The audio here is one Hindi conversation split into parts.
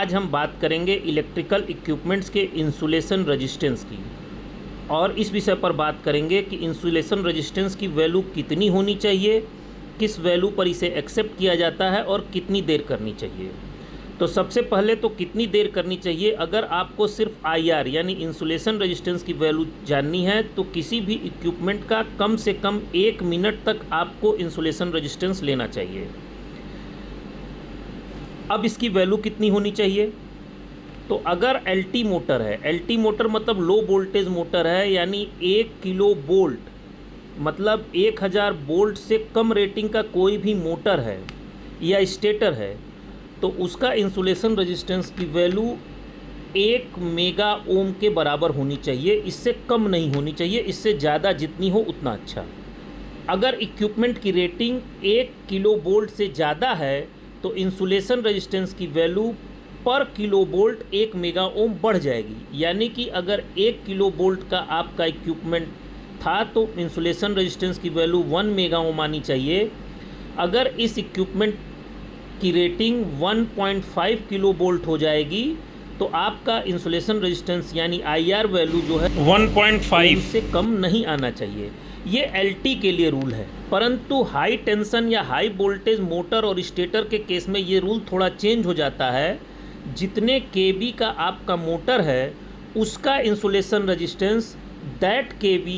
आज हम बात करेंगे इलेक्ट्रिकल इक्विपमेंट्स के इंसुलेशन रेजिस्टेंस की, और इस विषय पर बात करेंगे कि इंसुलेशन रेजिस्टेंस की वैल्यू कितनी होनी चाहिए, किस वैल्यू पर इसे एक्सेप्ट किया जाता है और कितनी देर करनी चाहिए। तो सबसे पहले तो कितनी देर करनी चाहिए, अगर आपको सिर्फ IR यानी इंसुलेशन रेजिस्टेंस की वैल्यू जाननी है तो किसी भी इक्विपमेंट का कम से कम 1 मिनट तक आपको इंसुलेशन रेजिस्टेंस लेना चाहिए। अब इसकी वैल्यू कितनी होनी चाहिए, तो अगर LT मोटर है, LT मोटर मतलब लो वोल्टेज मोटर है, यानी 1 किलो वोल्ट मतलब 1000 वोल्ट से कम रेटिंग का कोई भी मोटर है या स्टेटर है, तो उसका इंसुलेशन रेजिस्टेंस की वैल्यू 1 मेगा ओम के बराबर होनी चाहिए, इससे कम नहीं होनी चाहिए, इससे ज़्यादा जितनी हो उतना अच्छा। अगर इक्विपमेंट की रेटिंग 1 किलो वोल्ट से ज़्यादा है तो इंसुलेशन रेजिस्टेंस की वैल्यू पर किलो वोल्ट 1 मेगा ओम बढ़ जाएगी, यानी कि अगर 1 किलो वोल्ट का आपका इक्विपमेंट था तो इंसुलेशन रेजिस्टेंस की वैल्यू 1 मेगा ओम आनी चाहिए। अगर इस इक्विपमेंट की रेटिंग 1.5 किलो वोल्ट हो जाएगी तो आपका इंसुलेशन रेजिस्टेंस यानी IR वैल्यू जो है 1.5 से कम नहीं आना चाहिए। ये LT के लिए रूल है, परंतु हाई टेंशन या हाई वोल्टेज मोटर और स्टेटर के केस में ये रूल थोड़ा चेंज हो जाता है। जितने kV का आपका मोटर है उसका इंसुलेशन रेजिस्टेंस दैट kV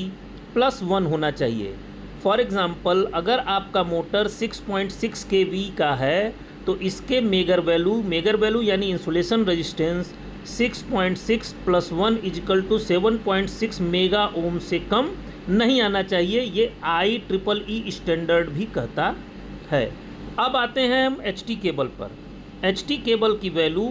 + 1 होना चाहिए। फॉर एग्ज़ाम्पल, अगर आपका मोटर 6.6 kV का है तो इसके मेगर वैल्यू यानी इंसुलेशन रेजिस्टेंस 6.6 + 1 = 7.6 मेगा ओम से कम नहीं आना चाहिए। ये IEEE स्टैंडर्ड भी कहता है। अब आते हैं हम HT केबल पर। HT केबल की वैल्यू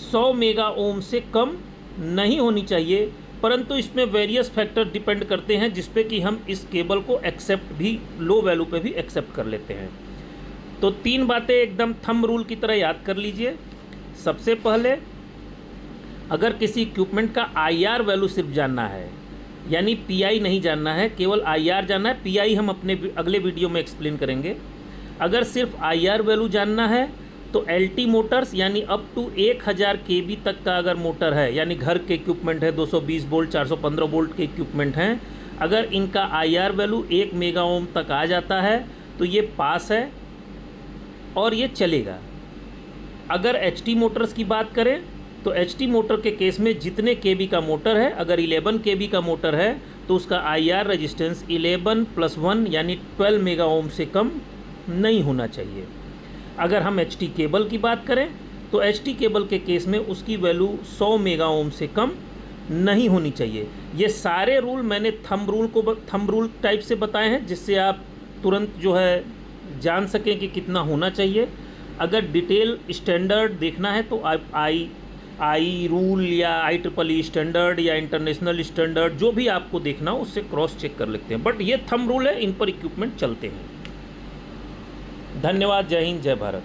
100 मेगा ओम से कम नहीं होनी चाहिए, परंतु इसमें वेरियस फैक्टर डिपेंड करते हैं जिस पे कि हम इस केबल को एक्सेप्ट भी लो वैल्यू पे भी एक्सेप्ट कर लेते हैं। तो 3 बातें एकदम थंब रूल की तरह याद कर लीजिए। सबसे पहले, अगर किसी इक्विपमेंट का IR वैल्यू सिर्फ जानना है, यानी PI नहीं जानना है, केवल IR जानना है, PI हम अपने अगले वीडियो में एक्सप्लेन करेंगे। अगर सिर्फ IR वैल्यू जानना है तो LT मोटर्स यानी अप टू 1000 kV तक का अगर मोटर है, यानी घर के इक्विपमेंट है, 220 वोल्ट 415 वोल्ट के इक्विपमेंट हैं, अगर इनका IR वैल्यू 1 मेगा ओम तक आ जाता है तो ये पास है और ये चलेगा। अगर HT मोटर्स की बात करें तो HT मोटर के केस में जितने kV का मोटर है, अगर 11 kV का मोटर है तो उसका IR रेजिस्टेंस 11 + 1 यानी 12 मेगा ओम से कम नहीं होना चाहिए। अगर हम HT केबल की बात करें तो HT केबल के केस में उसकी वैल्यू 100 मेगा ओम से कम नहीं होनी चाहिए। ये सारे रूल मैंने थंब रूल टाइप से बताए हैं, जिससे आप तुरंत जो है जान सकें कि कितना होना चाहिए। अगर डिटेल स्टैंडर्ड देखना है तो आप आई रूल या IEEE स्टैंडर्ड या इंटरनेशनल स्टैंडर्ड जो भी आपको देखना हो उससे क्रॉस चेक कर लेते हैं, बट ये थंब रूल है, इन पर इक्विपमेंट चलते हैं। धन्यवाद। जय हिंद, जय भारत।